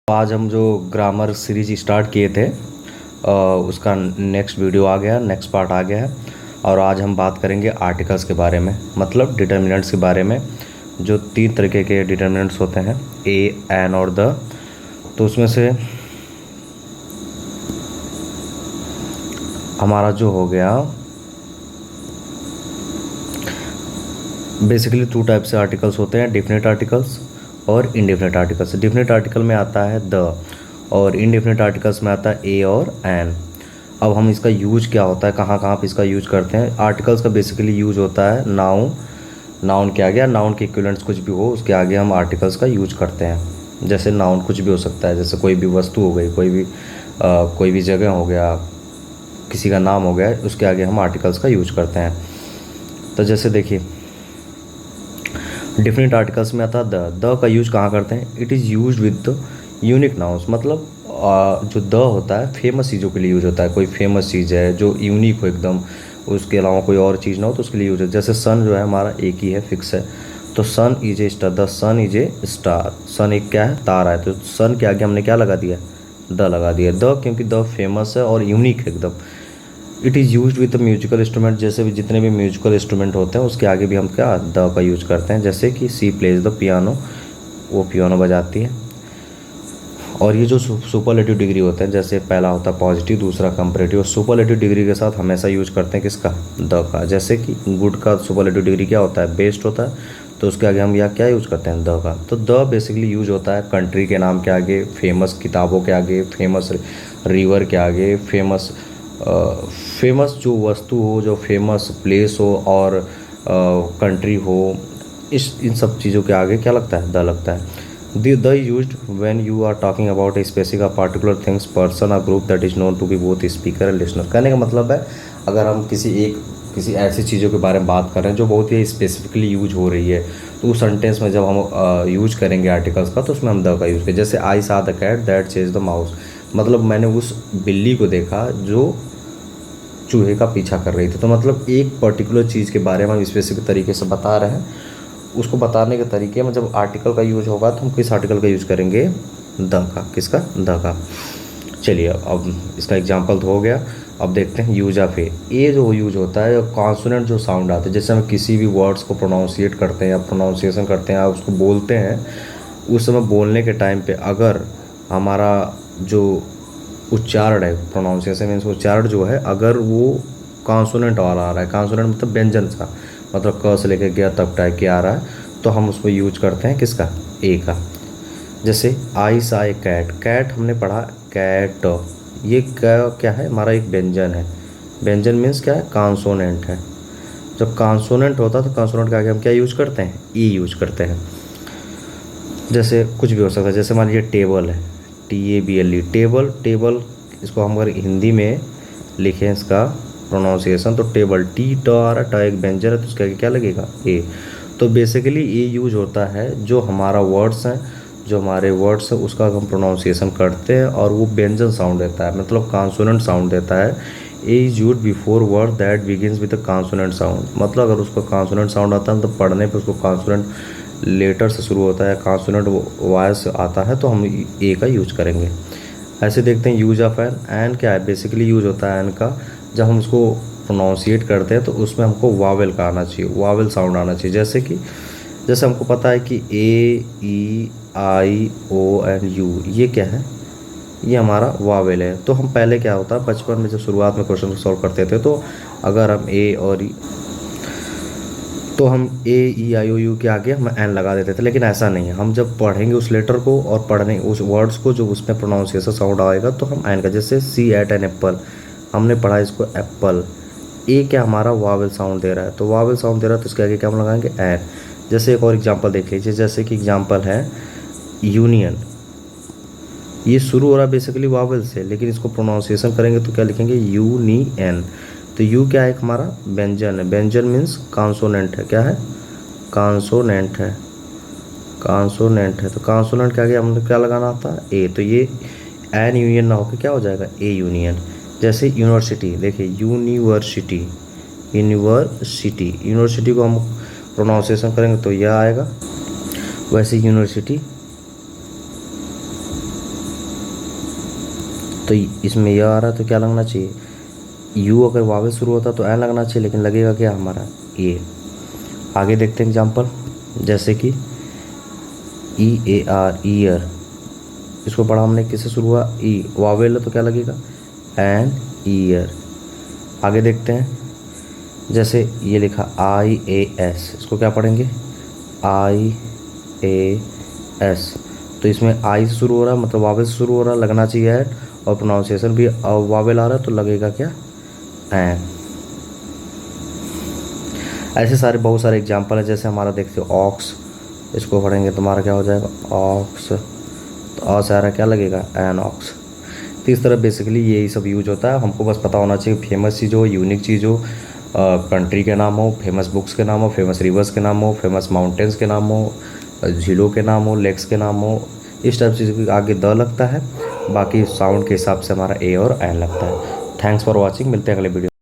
आज हम जो ग्रामर सीरीज स्टार्ट किए थे उसका नेक्स्ट वीडियो आ गया, नेक्स्ट पार्ट आ गया है। और आज हम बात करेंगे आर्टिकल्स के बारे में, मतलब डिटर्मिनेंट्स के बारे में। जो तीन तरीके के डिटर्मिनेंट्स होते हैं, ए, एन और द। तो उसमें से हमारा जो हो गया, बेसिकली टू टाइप से आर्टिकल्स होते हैं, डेफिनेट आर्टिकल्स और इनडेफिनेट आर्टिकल्स। डेफिनेट आर्टिकल में आता है द और इनडेफिनेट आर्टिकल्स में आता है ए और एन। अब हम इसका यूज क्या होता है, कहाँ कहाँ पे इसका यूज करते हैं। आर्टिकल्स का बेसिकली यूज होता है नाउन, नाउन के आगे या नाउन के इक्विवेलेंट्स कुछ भी हो उसके आगे हम आर्टिकल्स का यूज करते हैं। जैसे नाउन कुछ भी हो सकता है, जैसे कोई भी वस्तु हो गई, कोई भी जगह हो गया, किसी का नाम हो गया, उसके आगे हम आर्टिकल्स का यूज करते हैं। तो जैसे देखिए, डिफरेंट आर्टिकल्स में आता है द का यूज कहाँ करते हैं। It is use with the unique nouns, मतलब जो द होता है फेमस चीज़ों के लिए यूज होता है। कोई फेमस चीज़ है जो यूनिक हो एकदम, उसके अलावा कोई और चीज़ ना हो तो उसके लिए यूज है। जैसे सन जो है हमारा एक ही है, फिक्स है, तो sun is a star, the sun is a star. Sun एक क्या है, तारा है, तो सन के आगे हमने क्या लगा दिया, द लगा दिया। द क्योंकि द फेमस है और यूनिक है एकदम। It is use with the musical instrument, जैसे भी जितने भी म्यूजिकल इंस्ट्रूमेंट होते हैं उसके आगे भी हम क्या द का यूज करते हैं। जैसे कि सी प्लेज द पियानो, वो पियानो बजाती है। और ये जो सुपरलेटिव डिग्री होते हैं, जैसे पहला होता है पॉजिटिव, दूसरा कंपैरेटिव। सुपरलेटिव डिग्री के साथ हमेशा यूज करते हैं किसका, द का। जैसे कि गुड का सुपरलेटिव डिग्री क्या होता है, बेस्ट होता है, तो उसके आगे हम क्या यूज करते हैं, द का। तो द बेसिकली यूज होता है कंट्री के नाम के आगे, फेमस किताबों के आगे, फेमस रिवर के आगे, फेमस जो वस्तु हो, जो फेमस प्लेस हो और कंट्री हो, इन सब चीज़ों के आगे क्या लगता है, द लगता है। The used when you are talking about a specific particular things, person और group that is known to be both speaker and listener. कहने का मतलब है, अगर हम किसी ऐसी चीज़ों के बारे में बात कर रहे हैं जो बहुत ही स्पेसिफिकली यूज हो रही है, तो उस सेंटेंस में जब हम यूज करेंगे आर्टिकल्स का, तो उसमें हम द का यूज़ करें। जैसे I saw the cat that chase the mouse, मतलब मैंने उस बिल्ली को देखा जो चूहे का पीछा कर रही थी। तो मतलब एक पर्टिकुलर चीज़ के बारे में हम स्पेसिफिक तरीके से बता रहे हैं। उसको बताने के तरीके में जब आर्टिकल का यूज होगा तो हम किस आर्टिकल का यूज़ करेंगे, द का। किसका, द का। चलिए, अब इसका एग्जांपल तो हो गया। अब देखते हैं यूज ऑफ ए जो यूज होता है, कॉन्सोनेंट जो साउंड आते हैं, जैसे हम किसी भी वर्ड्स को प्रोनाउंसिएट करते हैं या प्रोनाउंसिएशन करते हैं या उसको बोलते हैं, उस समय बोलने के टाइम पे अगर हमारा जो उच्चारण है, प्रोनाउंसिएशन मीन्स उच्चारण जो है, अगर वो कॉन्सोनेंट वाला आ रहा है, कॉन्सोनेंट मतलब व्यंजन सा, मतलब क से लेके गया तक टाइप के आ रहा है, तो हम उसको यूज करते हैं किसका, ए का। जैसे आई सा ए कैट, कैट हमने पढ़ा कैट, ये क्या है, हमारा एक व्यंजन है। व्यंजन मीन्स क्या है, कॉन्सोनेंट है। जब कॉन्सोनेंट होता है तो कॉन्सोनेंट के आगे हम क्या यूज करते हैं, ई यूज करते हैं। जैसे कुछ भी हो सकता है, जैसे मान लीजिए टेबल है, TABLE, टेबल। टेबल इसको हम अगर हिंदी में लिखें इसका प्रोनाउंसिएशन, तो टेबल, टी ट आ रहा, ट एक व्यंजन है तो उसके आगे क्या लगेगा, ए। तो बेसिकली ए यूज होता है जो हमारा वर्ड्स हैं, जो हमारे वर्ड्स हैं उसका हम प्रोनाउंसिएशन करते हैं और वो व्यंजन साउंड देता है, मतलब कॉन्सोनेंट साउंड देता है। A is used before word that begins with a consonant sound, मतलब अगर उसका कॉन्सोनेंट साउंड आता है तो पढ़ने पे उसको कॉन्सोनेंट लेटर से शुरू होता है, कॉन्सोनेंट वॉइस आता है, तो हम ए का यूज करेंगे। ऐसे देखते हैं यूज ऑफ एन। एन क्या है, बेसिकली यूज होता है एन का जब हम उसको प्रोनाउंसिएट करते हैं तो उसमें हमको वावेल का आना चाहिए, वावेल साउंड आना चाहिए। जैसे हमको पता है कि AEIOU ये क्या है, ये हमारा वावेल है। तो हम पहले क्या होता है, बचपन में जब शुरुआत में क्वेश्चन को सॉल्व करते थे, तो अगर हम AEIOU के आगे हम एन लगा देते थे, लेकिन ऐसा नहीं है। हम जब पढ़ेंगे उस लेटर को और पढ़ने उस वर्ड्स को जो उसमें प्रोनाउंसिएशन साउंड आएगा, तो हम एन का, जैसे सी एट एन एप्पल, हमने पढ़ा इसको एप्पल, ए क्या हमारा वावेल साउंड दे रहा है, तो वावेल साउंड दे रहा है तो इसके आगे क्या हम लगाएंगे, एन। जैसे एक और एग्जांपल देख लीजिए, जैसे कि एग्जांपल है यूनियन, ये शुरू हो रहा है बेसिकली वावेल से, लेकिन इसको प्रोनाउंसिएशन करेंगे तो क्या लिखेंगे, यूनियन। तो यू क्या है, हमारा व्यंजन है, व्यंजन मीन्स कॉन्सोनेंट है, क्या है, कॉन्सोनेंट है, कॉन्सोनेंट है। तो कॉन्सोनेंट के आगे हमने क्या लगाना था, ए। तो ये एन यूनियन ना होकर क्या हो जाएगा, ए यूनियन। जैसे यूनिवर्सिटी, देखिए यूनिवर्सिटी, यूनिवर्सिटी, यूनिवर्सिटी को हम प्रोनाउंसिएशन करेंगे तो यह आएगा। वैसे यूनिवर्सिटी तो इसमें यह आ रहा है तो क्या लगना चाहिए, यू अगर वावे शुरू होता तो एन लगना चाहिए, लेकिन लगेगा क्या हमारा ए। आगे देखते हैं एग्जाम्पल, जैसे कि ई ए आर, ईयर, इसको पढ़ा हमने किससे शुरू हुआ, ई, वावेल है तो क्या लगेगा एन, ईयर। आगे देखते हैं, जैसे ये लिखा आई ए एस, इसको क्या पढ़ेंगे आई ए एस, तो इसमें आई से शुरू हो रहा है मतलब वावेल से शुरू हो रहा है, लगना चाहिए एड, और प्रोनाउंसिएशन भी वावेल आ रहा है तो लगेगा क्या एन। ऐसे सारे बहुत सारे एग्जाम्पल है, जैसे हमारा देखते हो ऑक्स, इसको पढ़ेंगे तुम्हारा क्या हो जाएगा ऑक्स, तो आ से आ रहा क्या लगेगा एन ऑक्स। तो इस तरह बेसिकली यही सब यूज होता है। हमको बस पता होना चाहिए फेमस चीज़ हो, यूनिक चीज़ हो, कंट्री के नाम हो, फेमस बुक्स के नाम हो, फेमस रिवर्स के नाम हो, फेमस माउंटेन्स के नाम हो, झीलों के नाम हो, लेक्स के नाम हो, इस टाइप चीज़ के आगे द लगता है, बाकी साउंड के हिसाब से हमारा ए और एन लगता है। थैंक्स फॉर वॉचिंग, मिलते हैं अगले वीडियो।